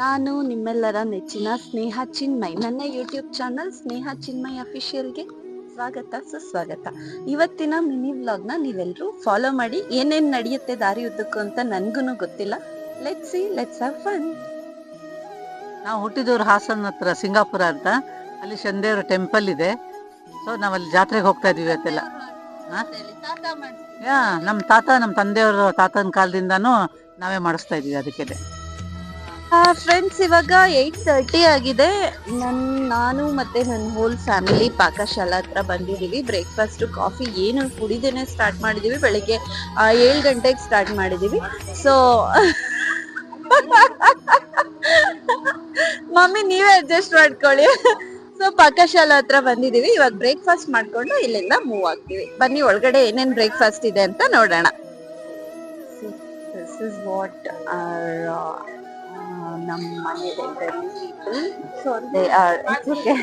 ನಾನು ನಿಮ್ಮೆಲ್ಲರ ನೆಚ್ಚಿನ ಸ್ನೇಹ ಚಿನ್ಮಯ್, ನನ್ನ ಯೂಟ್ಯೂಬ್ ಚಾನಲ್ ಸ್ನೇಹ ಚಿನ್ಮಯ್ ಅಫಿಷಿಯಲ್ಗೆ ಸ್ವಾಗತ ಸುಸ್ವಾಗತ. ಇವತ್ತಿನ ಮಿನಿ ವ್ಲಾಗ್ನ ನೀವೆಲ್ಲರೂ ಫಾಲೋ ಮಾಡಿ. ಏನೇನ್ ನಡೆಯುತ್ತೆ ದಾರಿ ಉದ್ದಕ್ಕೂ ಅಂತ ನನ್ಗೂ ಗೊತ್ತಿಲ್ಲ. Let's see, let's have fun. ನಾವು ಹುಟ್ಟಿದೂರು ಹಾಸನ ಹತ್ರ ಸಿಂಗಾಪುರ ಅಂತ, ಅಲ್ಲಿ ಶನಿದೇವ್ರ ಟೆಂಪಲ್ ಇದೆ. ಸೊ ನಾವಲ್ಲಿ ಜಾತ್ರೆಗೆ ಹೋಗ್ತಾ ಇದೀವಿ ಇವತ್ತೆಲ್ಲ. ನಮ್ಮ ತಂದೆಯವರು ತಾತನ ಕಾಲದಿಂದಾನು ನಾವೇ ಮಾಡಿಸ್ತಾ ಇದೀವಿ ಅದಕ್ಕೆ. ಫ್ರೆಂಡ್ಸ್, ಇವಾಗ 8:30 ಆಗಿದೆ. ನಾನು ಮತ್ತೆ ನನ್ನ ಹೋಲ್ ಫ್ಯಾಮಿಲಿ ಪಾಕಶಾಲಾ ಹತ್ರ ಬಂದಿದ್ದೀವಿ. ಬ್ರೇಕ್ಫಾಸ್ಟ್ ಕಾಫಿ ಏನು ಕುಡಿದೇನೆ ಸ್ಟಾರ್ಟ್ ಮಾಡಿದೀವಿ. ಬೆಳಿಗ್ಗೆ 7 ಗಂಟೆಗೆ ಸ್ಟಾರ್ಟ್ ಮಾಡಿದೀವಿ. ಸೊ ಮಮ್ಮಿ ನೀವೇ ಅಡ್ಜಸ್ಟ್ ಮಾಡ್ಕೊಳ್ಳಿ. ಸೊ ಪಾಕಶಾಲಾ ಹತ್ರ ಬಂದಿದೀವಿ. ಇವಾಗ ಬ್ರೇಕ್ಫಾಸ್ಟ್ ಮಾಡ್ಕೊಂಡು ಇಲ್ಲಿಂದ ಮೂವ್ ಆಗ್ತೀವಿ. ಬನ್ನಿ ಒಳಗಡೆ ಏನೇನ್ ಬ್ರೇಕ್ಫಾಸ್ಟ್ ಇದೆ ಅಂತ ನೋಡೋಣ. This is what our ನಮ್ಮ ಮನೆಯಲ್ಲಿ people, so they are, it's okay.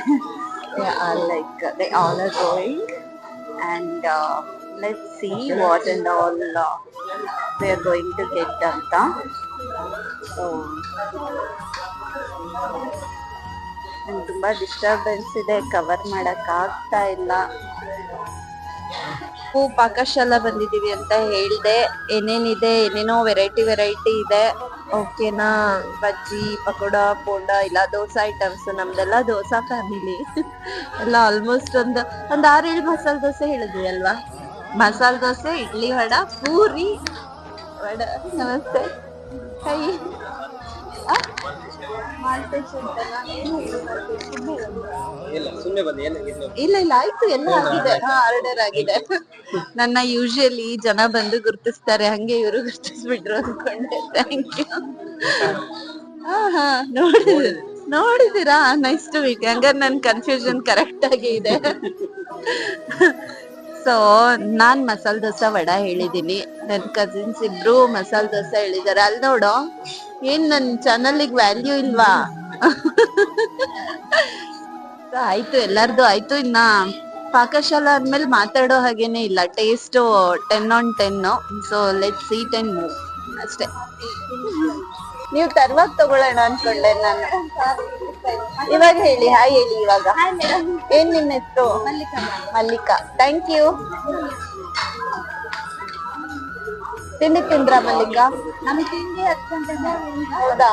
They are like, they all are going, and let's see what and all they are going to get ಅಂತ. So ತುಂಬಾ ಡಿಸ್ಟರ್ಬೆನ್ಸ್ ಇದೆ, cover ಮಾಡಕ್ ಆಗ್ತಾ ಇಲ್ಲ. ಪಾಕಶಾಲಾ ಬಂದಿದೀವಿ ಅಂತ ಹೇಳ್ದೆ. ಏನೇನಿದೆ, ಏನೇನೋ ವೆರೈಟಿ ಇದೆ. ಓಕೆನಾ? ಬಜ್ಜಿ, ಪಕೋಡ, ಬೋಂಡ, ಇಲ್ಲ ದೋಸಾ ಐಟಮ್ಸ್. ನಮ್ದೆಲ್ಲ ದೋಸಾ ಫ್ಯಾಮಿಲಿ. ಎಲ್ಲ ಆಲ್ಮೋಸ್ಟ್ ಒಂದ್ 6-7 ಮಸಾಲೆ ದೋಸೆ ಹೇಳಿದ್ವಿ ಅಲ್ವಾ. ಮಸಾಲೆ ದೋಸೆ, ಇಡ್ಲಿ, ವಡ, ಪೂರಿ, ವಡ. ನಮಸ್ತೆ. ಕೈ ಇಲ್ಲ ಆಯ್ತು, ಎಲ್ಲ ಆಗಿದೆ. ಆರ್ಡರ್ ಆಗಿದೆ. ನನ್ನ ಯೂಶಲಿ ಜನ ಬಂದು ಗುರ್ತಿಸ್ತಾರೆ, ಹಂಗೆ ಇವರು ಗುರ್ತಿಸ್ಬಿಟ್ರು ಅನ್ಕೊಂಡೆ. Thank you. ನೋಡಿದೀರಾ? Nice to meet. ಹಂಗಾರೆ ನನ್ ಕನ್ಫ್ಯೂಷನ್ ಕರೆಕ್ಟ್ ಆಗಿ ಇದೆ. ಸೊ ನಾನ್ ಮಸಾಲೆ ದೋಸೆ ವಡ ಹೇಳಿದೀನಿ. ನನ್ ಕಸಿನ್ಸ್ ಇಬ್ರು ಮಸಾಲೆ ದೋಸೆ ಹೇಳಿದಾರೆ. ಅಲ್ಲಿ ನೋಡು, ಏನ್ ನನ್ ಚಾನಲ್ಗೆ ವ್ಯಾಲ್ಯೂ ಇಲ್ವಾ? ಆಯ್ತು, ಎಲ್ಲಾರ್ದು ಆಯ್ತು. ಇನ್ನ ಪಾಕಶಾಲಾ ಅಂದ್ಮೇಲೆ ಮಾತಾಡೋ ಹಾಗೇನೆ ಇಲ್ಲ. Taste 10 on 10. So let's heat and move ಅಷ್ಟೇ. ನೀವು ತರ್ವಾಗ ತಗೊಳ್ಳೋಣ ಅನ್ಕೊಂಡೆ ನಾನು. ಇವಾಗ ಹೇಳಿ, ಹಾಯ್ ಹೇಳಿ ಇವಾಗ. ಏನ್ ನಿಮ್ಮ ಹೆಸರು? ಮಲ್ಲಿಕಾ. Thank you. ತಿಂಡಿ ತಿಂದ್ರ ಮಲ್ಲಿಕಾ? ನಮ್ ತಿಂಡಿ 10 ಗಂಟೆಗೆ. ಹೌದಾ?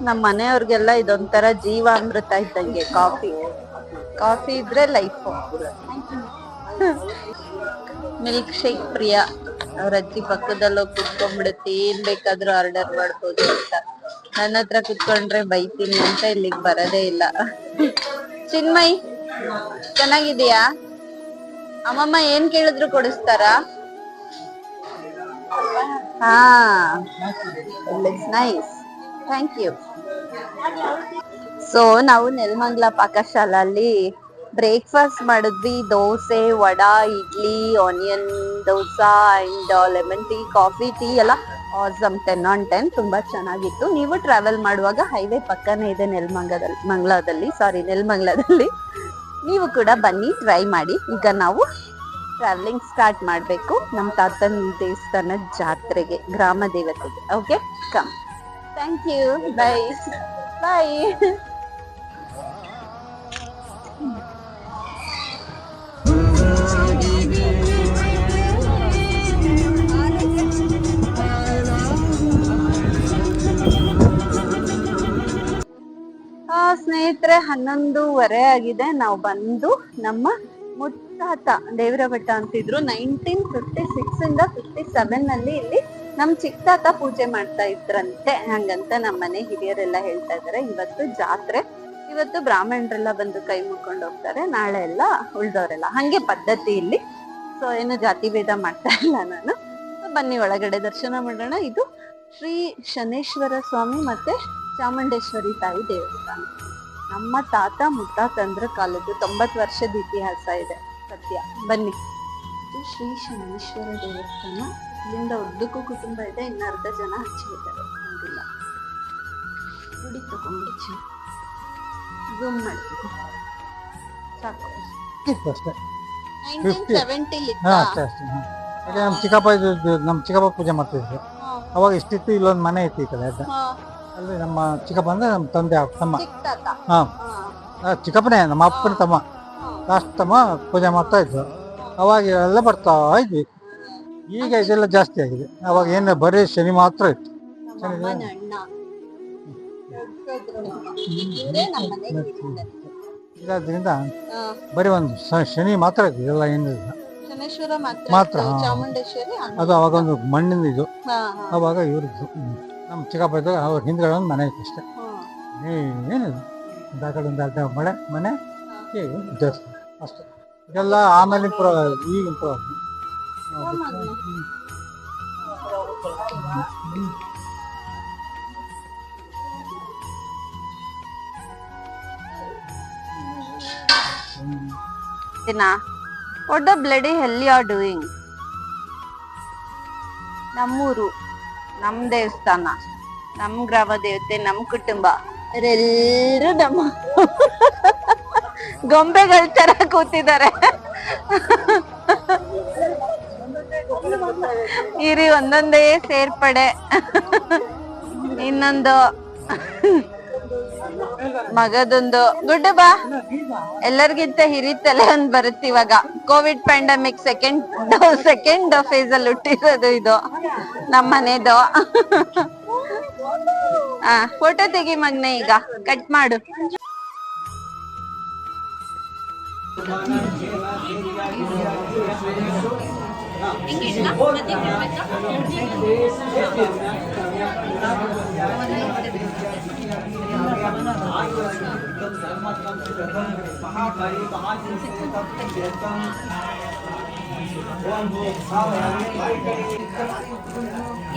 ನಮ್ಮ ಮನೆಯವ್ರಿಗೆಲ್ಲ ಇದೊಂಥರ ಜೀವಾಮೃತ ಇದ್ದಂಗೆ. ಕಾಫಿ ಇದ್ರೆ ಲೈಫ್. ಮಿಲ್ಕ್ ಶೇಕ್ ಪ್ರಿಯ. ಅವ್ರ ಅಜ್ಜಿ ಪಕ್ಕದಲ್ಲೋ ಕುತ್ಕೊಂಡ್ಬಿಡುತ್ತೆ, ಏನ್ ಬೇಕಾದ್ರೂ ಆರ್ಡರ್ ಮಾಡ್ಬೋದು ಅಂತ. ನನ್ನ ಹತ್ರ ಕುತ್ಕೊಂಡ್ರೆ ಬೈತೀನಿ ಅಂತ ಇಲ್ಲಿಗೆ ಬರೋದೇ ಇಲ್ಲ. ಚಿನ್ಮಯ್, ಚೆನ್ನಾಗಿದೀಯಾ? ಅಮ್ಮಮ್ಮ ಏನ್ ಕೇಳಿದ್ರು ಕೊಡಿಸ್ತಾರಾ? ಹಾ, it's nice. Thank you. So ನಾವು ನೆಲಮಂಗಲ ಪಾಕಶಾಲಲ್ಲಿ ಬ್ರೇಕ್ಫಾಸ್ಟ್ ಮಾಡಿದ್ವಿ. Dosa, vada, idli, onion dosa and lemon tea, coffee, tea ಎಲ್ಲ ಆಸಮ್. 10 on 10. ತುಂಬಾ ಚೆನ್ನಾಗಿತ್ತು. ನೀವು ಟ್ರಾವೆಲ್ ಮಾಡುವಾಗ ಹೈವೇ ಪಕ್ಕನೇ ಇದೆ ನೆಲಮಂಗಲದಲ್ಲಿ. ನೀವು ಕೂಡ ಬನ್ನಿ, ಟ್ರೈ ಮಾಡಿ. ಈಗ ನಾವು ಟ್ರಾವೆಲಿಂಗ್ ಸ್ಟಾರ್ಟ್ ಮಾಡಬೇಕು ನಮ್ಮ ತಾತನ ದೇವಸ್ಥಾನದ ಜಾತ್ರೆಗೆ, ಗ್ರಾಮ ದೇವತೆಗೆ. Okay, come. Thank you. Bye bye. ಸ್ನೇಹಿತರೆ, 11:15 ಆಗಿದೆ. ನಾವು ಬಂದು ನಮ್ಮ ಮುತ್ತಾತ ದೇವರಭಟ್ಟ ಅಂತಿದ್ರು. 1956 ಇಂದ 57 ಅಲ್ಲಿ ಇಲ್ಲಿ ನಮ್ ಚಿಕ್ಕತಾತ ಪೂಜೆ ಮಾಡ್ತಾ ಇದ್ರಂತೆ. ಹಂಗಂತ ನಮ್ಮ ಮನೆ ಹಿರಿಯರೆಲ್ಲ ಹೇಳ್ತಾ ಇದಾರೆ. ಇವತ್ತು ಜಾತ್ರೆ. ಇವತ್ತು ಬ್ರಾಹ್ಮಣರೆಲ್ಲ ಬಂದು ಕೈ ಮುಕ್ಕೊಂಡು ಹೋಗ್ತಾರೆ. ನಾಳೆ ಎಲ್ಲ ಉಳ್ದವ್ರೆಲ್ಲ. ಹಂಗೆ ಪದ್ಧತಿ ಇಲ್ಲಿ. ಸೊ ಏನು ಜಾತಿ ಭೇದ ಮಾಡ್ತಾ ಇಲ್ಲ ನಾನು. ಬನ್ನಿ ಒಳಗಡೆ ದರ್ಶನ ಮಾಡೋಣ. ಇದು ಶ್ರೀ ಶನೇಶ್ವರ ಸ್ವಾಮಿ ಮತ್ತೆ ಚಾಮುಂಡೇಶ್ವರಿ ತಾಯಿ ದೇವಸ್ಥಾನ. ನಮ್ಮ ತಾತ ಮುತ್ತಾತಂದ್ರ ಕಾಲದ್ದು 90 ವರ್ಷದ ಇತಿಹಾಸ ಇದೆ. ಸತ್ಯ. ಬನ್ನಿ. ಇದು ಶ್ರೀ ಶನೇಶ್ವರ ದೇವಸ್ಥಾನ. ಇಲ್ಲಿಂದ ಉದ್ದಕ್ಕೂ ಕುಟುಂಬ ಇದೆ. ಇನ್ನು ಅರ್ಧ ಜನ ಹಚ್ಚಿದ್ದಾರೆ. ಬಂದಿಲ್ಲ. ಗುಡಿ ತಗೊಂಡ್ಬಿಡಿ. ಝೂಮ್ ಮಾಡ್ತೀವಿ ಸಾಕು. 1970 ಹಾಂ ಅಷ್ಟೇ ಅಷ್ಟೇ. ಯಾಕೆ ನಮ್ಮ ಚಿಕ್ಕಪ್ಪ ಪೂಜೆ ಮಾಡ್ತಿದ್ರು. ಅವಾಗ ಇಷ್ಟಿತ್ತು, ಇಲ್ಲೊಂದು ಮನೆ ಇತ್ತು ಈ ಕಡೆ ಅಲ್ಲಿ. ನಮ್ಮ ಚಿಕ್ಕಪ್ಪ ಅಂದ್ರೆ ನಮ್ಮ ತಂದೆ ತಮ್ಮ. ಹಾಂ, ಚಿಕ್ಕಪ್ಪನೇ, ನಮ್ಮ ಅಪ್ಪನ ತಮ್ಮ, ಲಾಸ್ಟ್ ತಮ್ಮ ಪೂಜೆ ಮಾಡ್ತಾ ಇದ್ರು. ಅವಾಗ ಎಲ್ಲ ಬರ್ತಾ ಇದ್ವಿ. ಈಗ ಇದೆಲ್ಲ ಜಾಸ್ತಿ ಆಗಿದೆ. ಅವಾಗ ಏನು ಬರೀ ಶನಿ ಮಾತ್ರ ಇತ್ತು. ಇರೋದ್ರಿಂದ ಬರೀ ಒಂದು ಶನಿ ಮಾತ್ರ ಇತ್ತು, ಎಲ್ಲ ಏನಿಲ್ಲ ಮಾತ್ರ. ಅದು ಅವಾಗ ಒಂದು ಮಣ್ಣಿನ ಇದು. ಅವಾಗ ಇವ್ರದ್ದು ನಮ್ಮ ಚಿಕ್ಕಪ್ಪ ಇದ್ದಾಗ ಅವ್ರ ಹಿಂದ್ಗಡೆ ಒಂದು ಮನೆ ಇತ್ತು ಅಷ್ಟೇ. ಏನಿಲ್ಲ, ಆ ಕಡೆ ಒಂದು ಅರ್ಧ ಮನೆ ದೇವಸ್ಥಾನ ಅಷ್ಟೇ. ಇದೆಲ್ಲ ಆಮೇಲೆ ಇಂಪ್ರೂವ್, ಈಗ improve What the bloody hell you are doing? ನಮ್ಮೂರು, ನಮ್ ದೇವಸ್ಥಾನ, ನಮ್ ಗ್ರಾಮ ದೇವತೆ, ನಮ್ ಕುಟುಂಬ, ಅವರೆಲ್ಲರೂ ನಮ್ಮ ಗೊಂಬೆಗಳ ತರ ಕೂತಿದ್ದಾರೆ. ಇರಿ, ಒಂದೊಂದೇ ಸೇರ್ಪಡೆ. ಇನ್ನೊಂದು ಮಗದೊಂದು ಗುಡ್ಡ ಬಾ. ಎಲ್ಲರಿಗಿಂತ ಹಿರಿತಲೆ ಒಂದ್ ಬರುತ್ತೆ ಇವಾಗ. ಕೋವಿಡ್ ಪ್ಯಾಂಡಮಿಕ್ ಸೆಕೆಂಡ್ ಫೇಸ್ ಅಲ್ಲಿ ಹುಟ್ಟಿರೋದು ಇದು ನಮ್ಮ ಮನೆದು. ಫೋಟೋ ತೆಗಿ ಮಗ್ನೆ, ಈಗ ಕಟ್ ಮಾಡು.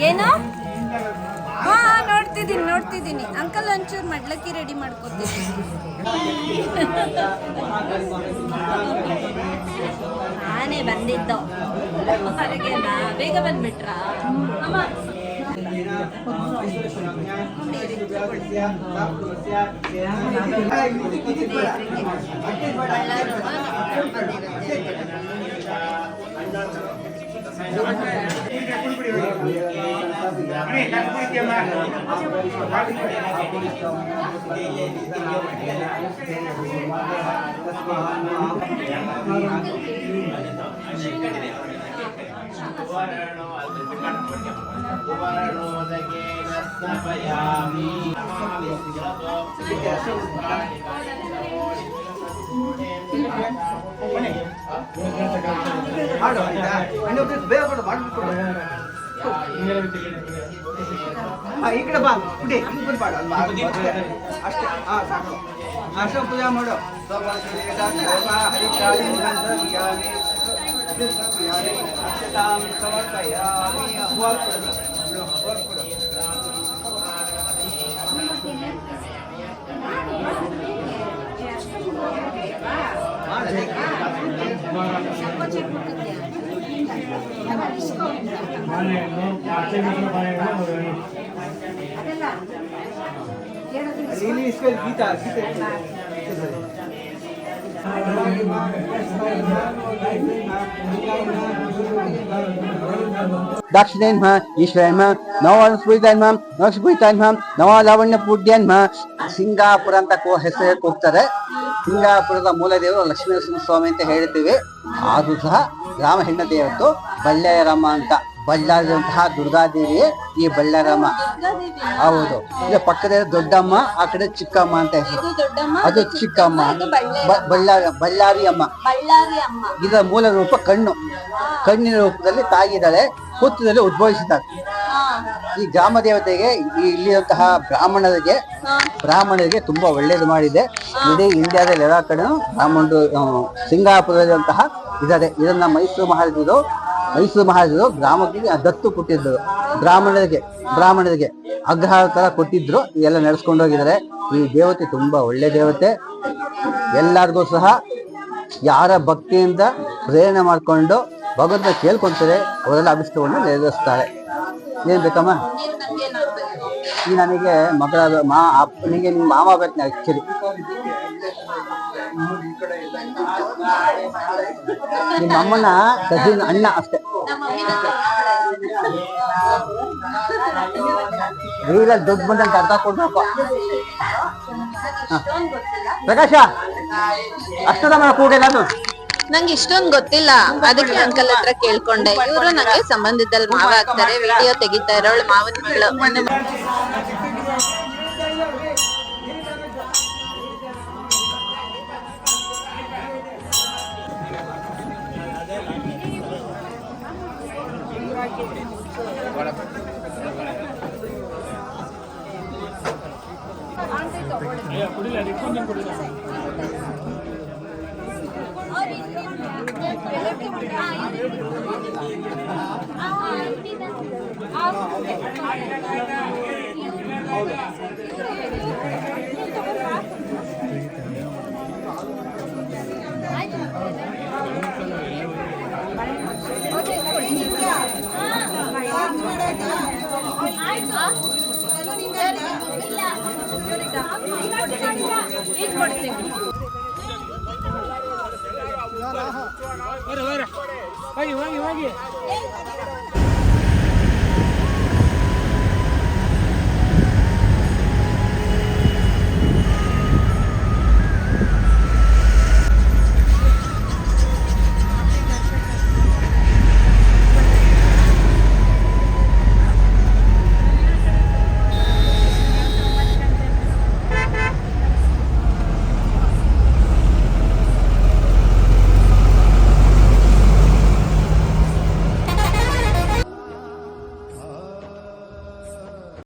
ಏನು? ಹಾ, ನೋಡ್ತಿದ್ದೀನಿ. ಅಂಕಲ್ ಒಂಚೂರು ಮಡ್ಲಕ್ಕಿ ರೆಡಿ ಮಾಡ್ಕೊತೀನಿ. ನಾನೇ ಬಂದಿದ್ದು ಹೊರಗೆ, ಬೇಗ ಬಂದ್ಬಿಟ್ರಾ? ಈ ಕಡೆ ಬಾ, ಅಷ್ಟೇ. ಸಾಕು, ಅಷ್ಟೇ ಪೂಜೆ ಮಾಡು. ಗೀತಾ दाक्षिणायन ಈಶ್ವರನ ನವಸ್ಪುರಿತಾನ್ ನವಸ್ಪುರಿತಾನ್ ನವ ಲಾವಣ್ಯ ಪೂಡ್ಯಾನ್ ಸಿಂಗಾಪುರ ಅಂತ ಹೆಸರು ಹೋಗ್ತಾರೆ. ಸಿಂಗಾಪುರದ ಮೂಲ ದೇವರು ಲಕ್ಷ್ಮೀನರಸಿಂಹ ಸ್ವಾಮಿ ಅಂತ ಹೇಳ್ತೀವಿ. ಆದ್ರೂ ಸಹ ರಾಮ ಹೆಣ್ಣ ದೇವತ್ತು ಬಳ್ಳಾರಮ್ಮ ಅಂತ. ಬಳ್ಳಾರಿಯಂತಹ ದುರ್ಗಾದೇವಿಯೇ ಈ ಬಳ್ಳಾರಮ್ಮ. ಹೌದು, ಇಲ್ಲಿ ಪಕ್ಕದ ದೊಡ್ಡಮ್ಮ, ಆ ಕಡೆ ಚಿಕ್ಕಮ್ಮ ಅಂತ ಹೆಸರು. ಅದು ಚಿಕ್ಕಮ್ಮ. ಬಳ್ಳಾರಿ ಅಮ್ಮ. ಇದರ ಮೂಲ ರೂಪ ಕಣ್ಣು. ಕಣ್ಣಿನ ರೂಪದಲ್ಲಿ ತಾಗಿದ್ದಾಳೆ, ಹುತ್ತದಲ್ಲಿ ಉದ್ಭವಿಸಿದ್ದಾರೆ. ಈ ಗ್ರಾಮ ದೇವತೆಗೆ ಇಲ್ಲಿರುವಂತಹ ಬ್ರಾಹ್ಮಣರಿಗೆ ತುಂಬಾ ಒಳ್ಳೇದು ಮಾಡಿದೆ. ಇಡೀ ಇಂಡಿಯಾದಲ್ಲಿ ಎಲ್ಲ ಕಡೆ ಬ್ರಾಹ್ಮಣರು, ಸಿಂಗಾಪುರದಂತಹ ಇದ್ದಾರೆ. ಇದನ್ನ ಮೈಸೂರು ಮಹಾರಾಜರು ಗ್ರಾಮಕ್ಕೆ ದತ್ತು ಕೊಟ್ಟಿದ್ದರು. ಬ್ರಾಹ್ಮಣರಿಗೆ ಅಗ್ರಹಾರ ತರ ಕೊಟ್ಟಿದ್ರು. ಎಲ್ಲ ನಡೆಸ್ಕೊಂಡು ಹೋಗಿದ್ದಾರೆ. ಈ ದೇವತೆ ತುಂಬಾ ಒಳ್ಳೆ ದೇವತೆ. ಎಲ್ಲರಿಗೂ ಸಹ ಯಾರ ಭಕ್ತಿಯಿಂದ ಪ್ರೇರಣೆ ಮಾಡ್ಕೊಂಡು ಭಗವಂತ ಕೇಳ್ಕೊಂತಾರೆ, ಅವರೆಲ್ಲ ಅಭಿಷ್ಟವನ್ನು ನೆರವೇರಿಸ್ತಾರೆ. ಏನ್ ಬೇಕಮ್ಮ? ಈ ನನಗೆ ಮಗಳ ಅಪ್ಪನಿಗೆ ನಿಮ್ಮ ಮಾಮ ಬೇಕು ಆಕ್ಚುಲಿ. ನಿಮ್ಮ ಅಮ್ಮನ ಕಸಿನ್ ಅಣ್ಣ ಅಷ್ಟೇ. ಇಲ್ಲ ದೊಡ್ಡ ಬಂದಂತ ಅರ್ಥ ಕೊಡ್ಬೇಕು. ಪ್ರಕಾಶ ಅಷ್ಟದ ಮೇಲೆ ಕೂಡಿಲ್ಲ ಅದು. ನಂಗೆ ಇಷ್ಟೊಂದು ಗೊತ್ತಿಲ್ಲ, ಅದಕ್ಕೆ ಅಂಕಲ್ ಹತ್ರ ಕೇಳ್ಕೊಂಡೆ. ಇವರು ನಂಗೆ ಸಂಬಂಧದಲ್ಲಿ ಮಾವ ಆಗ್ತಾರೆ. ವಿಡಿಯೋ ತೆಗಿತಾ ಇರೋಳು ಮಾವನ ಮಗಳು. ಈಗ